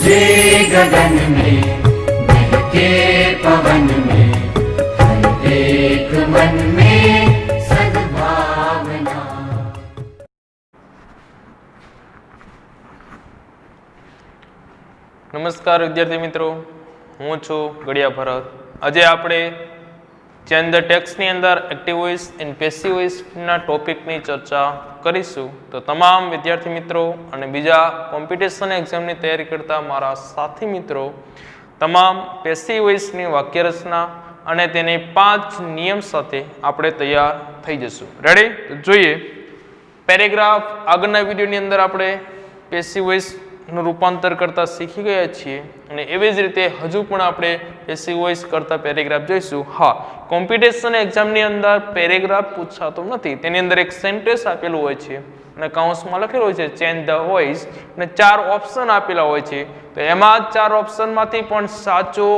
जे गगन में महके पवन में हर एक मन में सद्भावना। नमस्कार विद्यार्थी मित्रों, हूँ छू गड़िया भरत। आज आपणे चेंज द टेक्स्ट नी अंदर active voice and passive voice ना टॉपिक नी चर्चा करीशुं। तो तमाम विद्यार्थी मित्रों अने बीजा कॉम्पिटिशन एक्जाम नी तैयारी करता मारा साथी मित्रों तमाम पेसिव वॉइस नी वाक्य रचना अने तेनी 5 नियम साथे आपणे तैयार थई जशुं। रेडी? तो जोईए पेरेग्राफ आगळना विडियो नी अंदर आपणे पेसिव वॉइस નું રૂપાંતર કરતા શીખી ગયા છીએ અને એવી જ રીતે હજુ પણ આપણે પેસિવ વોઇસ કરતા પેરેગ્રાફ જોઈશું। હા, કોમ્પિટિશન એક્ઝામની અંદર પેરેગ્રાફ પૂછાતો નથી, તેની અંદર એક સેન્ટેન્સ આપેલું હોય છે અને કૌંસમાં લખેલું હોય છે ચેન્જ ધ વોઇસ અને 4 ઓપ્શન આપેલા હોય છે। તો એમાં 4 ઓપ્શનમાંથી પણ સાચો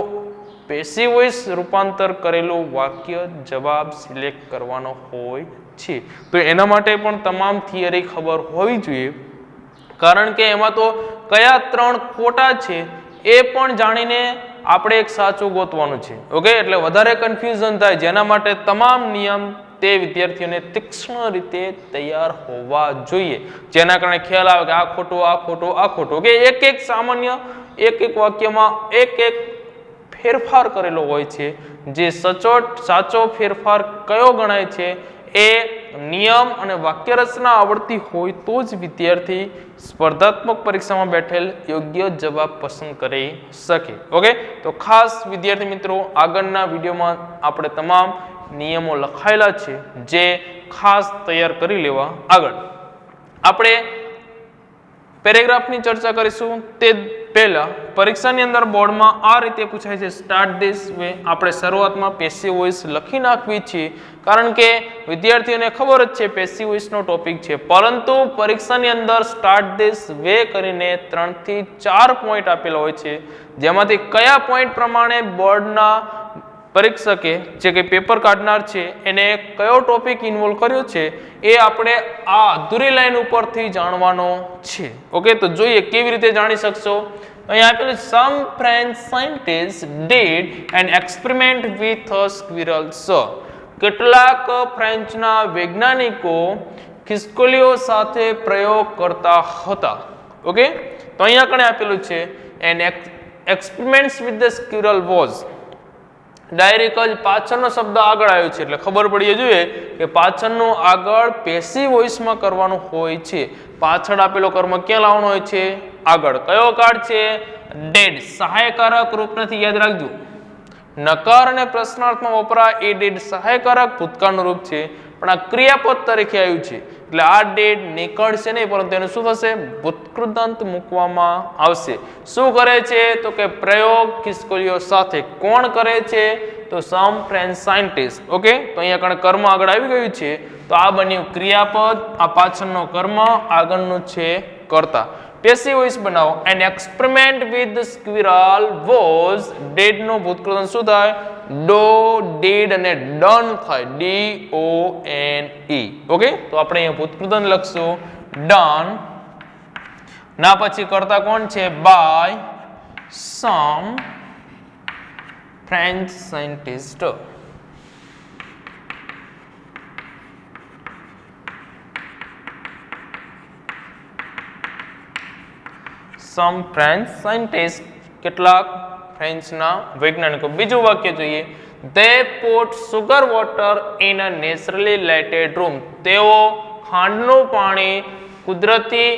પેસિવ વોઇસ રૂપાંતર કરેલું વાક્ય જવાબ સિલેક્ટ કરવાનો હોય છે। તો એના માટે પણ તમામ થિયરી ખબર હોવી જોઈએ, કારણ કે એમાં તો કયા 3 ખોટા છે એ પણ જાણીને આપણે એક સાચું ગોતવાનું છે। ઓકે, એટલે વધારે કન્ફ્યુઝન થાય, જેના માટે તમામ નિયમ તે વિદ્યાર્થીઓને તીક્ષ્ણ રીતે તૈયાર હોવા જોઈએ, જેના કારણે ખ્યાલ આવે કે આ ખોટું આ ખોટું આ ખોટું। કે એક એક સામાન્ય એક એક વાક્યમાં એક એક ફેરફાર કરેલો હોય છે, જે સચોટ સાચો ફેરફાર કયો ગણાય છે એ નિયમ અને વાક્ય રચના આવડતી હોય તો જ વિદ્યાર્થી સ્પર્ધાત્મક પરીક્ષામાં બેઠેલ યોગ્ય જવાબ પસંદ કરી શકે। ઓકે, તો ખાસ વિદ્યાર્થી મિત્રો આગળના વિડીયોમાં આપણે તમામ નિયમો લખાયેલા છે જે ખાસ તૈયાર કરી લેવા। આગળ આપણે પેરેગ્રાફની ચર્ચા કરીશું તે પહેલા પરીક્ષાની અંદર બોર્ડમાં આ રીતે પૂછાય છે સ્ટાર્ટ ધીસ વે। આપણે શરૂઆતમાં પેસિવ વોઇસ લખી નાખવી છે, કારણ કે વિદ્યાર્થીઓને ખબર જ છે પેસિવ વોઇસનો ટોપિક છે, પરંતુ પરીક્ષાની અંદર સ્ટાર્ટ ધીસ વે કરીને 3 થી 4 પોઈન્ટ આપેલા હોય છે, જેમાંથી કયા પોઈન્ટ પ્રમાણે બોર્ડના પરીક્ષકે જે કે પેપર કાઢનાર છે એને કયો ટોપિક ઇન્વોલ્વ કર્યો છે એ આપણે આ અધૂરી લાઈન ઉપરથી જાણવાનો છે। ઓકે, તો જોઈએ કેવી રીતે જાણી શકશો। અહીંયા આપેલું some French scientist did an experiment with a squirrels. કેટલાક ફ્રેન્ચના વૈજ્ઞાનિકો ખિસકોલીઓ સાથે પ્રયોગ કરતા હતા। ઓકે, તો અહીંયા કણે આપેલું છે an experiments with the squirrel was. Direct જ પાછળનો શબ્દ આગળ આવ્યો છે એટલે ખબર પડી જોઈએ કે પાછળનું આગળ પેસિવ વોઇસમાં કરવાનું હોય છે। પાછળ આપેલો કર્મ ક્યાં લાવવાનો હોય છે? આગળ। કયો કાળ છે? ડેડ। સહાયકારક રૂપ નથી, યાદ રાખજો। નકાર અને પ્રશ્નાર્થમાં વપરાય એ ડેડ સહાયકારક ભૂતકાળનું રૂપ છે, પણ આ ક્રિયાપદ તરીકે આવ્યું છે એટલે આ ડેડ નીકળશે નહીં, પરંતુ એનું શું થશે? ભૂતકૃતાંત મૂકવામાં આવશે। શું કરે છે? તો કે પ્રયોગ ખિસકોલીઓ સાથે। કોણ કરે છે? તો સમ ફ્રેન્ચ સાયન્ટિસ્ટ। ઓકે, તો અહીંયા કણે કર્મ આગળ આવી ગયું છે, તો આ બન્યું ક્રિયાપદ, આ પાછળનો કર્મ, આગળનું છે કર્તા। પેસિવ વોઇસ બનાવો। An experiment with squirrel was. Did નો ભૂતકૃતાંત શું થાય? ડો, ડીડ અને ડન થાય, DONE। ઓકે, તો આપણે અહીંયા ભૂતકૃતાંત લખશું ડન, ના પછી કર્તા કોણ છે? By some French scientist. Some French scientist, કેટલાક ફ્રેન્ચના વૈજ્ઞાનિકો। બીજું વાક્ય જોઈએ, they put sugar water in a naturally lighted room। તેઓ ખાંડનું પાણી કુદરતી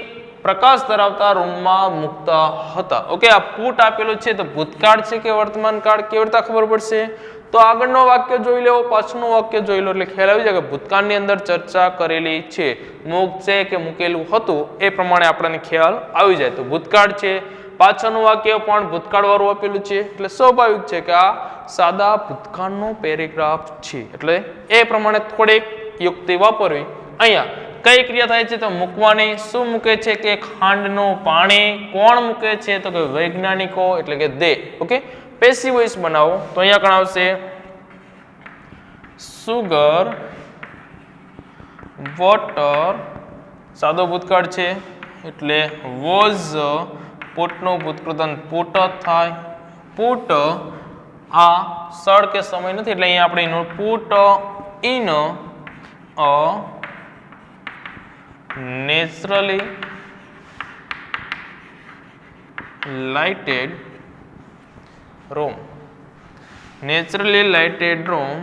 પ્રકાશ ધરાવતા રૂમમાં મૂકતા હતા। ઓકે, આ પુટ આપેલું છે તો ભૂતકાળ છે કે વર્તમાન કાળ કેવી રીતે ખબર પડશે? તો આગળનો વાક્ય જોઈ લેવો, પાછળનું વાક્ય જોઈ લો એટલે ખ્યાલ આવી જાય કે ભૂતકાળની અંદર ચર્ચા કરેલી છે, મૂક છે કે મૂકેલું હતું એ પ્રમાણે આપણને ખ્યાલ આવી જાય। તો ભૂતકાળ છે, પાછળનું વાક્ય પણ ભૂતકાળ વાળું આપેલું છે એટલે સ્વાભાવિક છે કે આ સાદા ભૂતકાળનો પેરેગ્રાફ છે, એટલે એ પ્રમાણે થોડીક યુક્તિ વાપરવી। અહીંયા કઈ ક્રિયા થાય છે? તો મૂકવાની। શું મૂકે છે? કે ખાંડનું પાણી। કોણ મૂકે છે? તો કે વૈજ્ઞાનિકો એટલે કે દે। ઓકે, પેસિવ વોઇસ બનાવો તો અહીંયા કણ આવશે સુગર વોટર, સાદો ભૂતકાળ છે એટલે વોઝ પુટનું ભૂતકૃદંત પુટ થાય. પુટ આ સ્થળ કે સમય નથી એટલે અહીંયા આપણે એનું put in a naturally lighted room. Naturally lighted room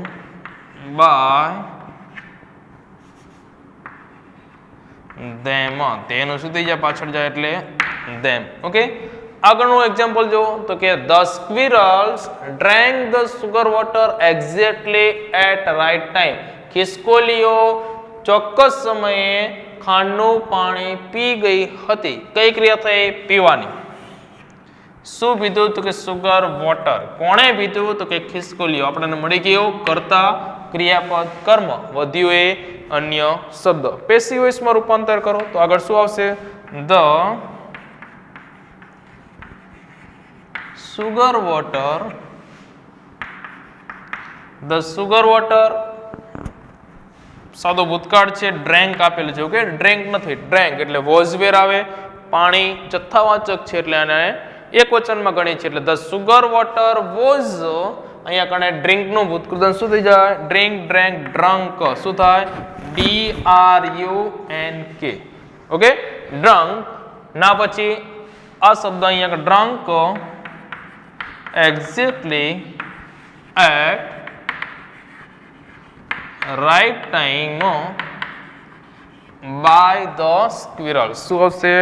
by them. તેનું શું થઈ જાય પાછળ જાય એટલે them. ઓકે, આગળનું એક્ઝામ્પલ જો તો કે the squirrels drank the sugar water exactly at right time. ખિસકોલીઓ ચોક્કસ સમયે ખાંડનું પાણી પી ગઈ હતી. કઈ ક્રિયા થઈ? પીવાની. શું પીધું? તો કે સુગર વોટર. કોણે પીધું? તો કે ખિસકોલીઓ. આપણને મળી ગયું કર્તા ક્રિયાપદ કર્મ, વધ્યું એ અન્ય શબ્દ. પેસિવ વોઇસમાં રૂપાંતર કરો તો આગળ શું આવશે? The sugar water. The sugar water સાદો ભૂતકાળ છે, ડ્રેન્ક આપેલું છે. ઓકે, ડ્રેન્ક નથી, ડ્રેન્ક એટલે વોઝ વેર આવે. પાણી જથ્થાવાચક છે એટલે આને એક વચનમાં ગણી છે એટલે ધ સુગર વોટર વોઝ. અહીંયા કણે ડ્રિંક નું ભૂતકૃદંત શું થઈ જાય? Drink, drank, drunk. શું થાય? DRUNK. ઓકે, ડ્રંક ના પછી આ શબ્દ અહીંયા drunk exactly at right time by the squirrel. શું આવશે?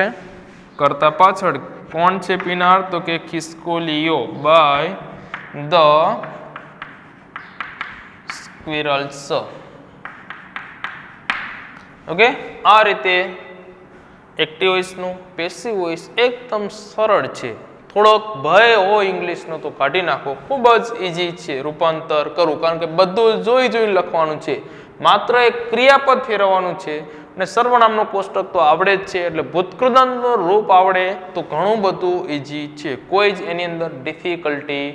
કરતા પાછળ કોણ છે પીનાર? તો કે ખિસકોલીઓ. By the squirrels. ઓકે, આ રીતે એક્ટિવ વોઇસનું પેસિવ વોઇસ એકદમ સરળ છે. થોડોક ભય હોય ઇંગ્લિશનો તો કાઢી નાખો. ખૂબ જ ઇઝી છે રૂપાંતર કરવું, કારણ કે બધું જોઈ જોઈને લખવાનું છે. માત્ર એક ક્રિયાપદ ફેરવવાનું છે અને સર્વનામનો કોષ્ટક તો આવડે જ છે. એટલે ભૂતકૃદંતનું રૂપ આવડે તો ઘણું બધું ઇઝી છે. કોઈ જ એની અંદર ડિફિકલ્ટી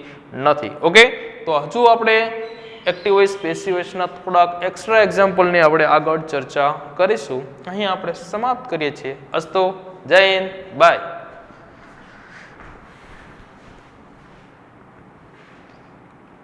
નથી. ઓકે, તો હજુ આપણે એક્ટિવ વોઇસ પેસિવ વોઇસના થોડાક એક્સ્ટ્રા એક્ઝામ્પલની આપણે આગળ ચર્ચા કરીશું. અહીં આપણે સમાપ્ત કરીએ છીએ. અસ્તો, જય હિન્દ, બાય.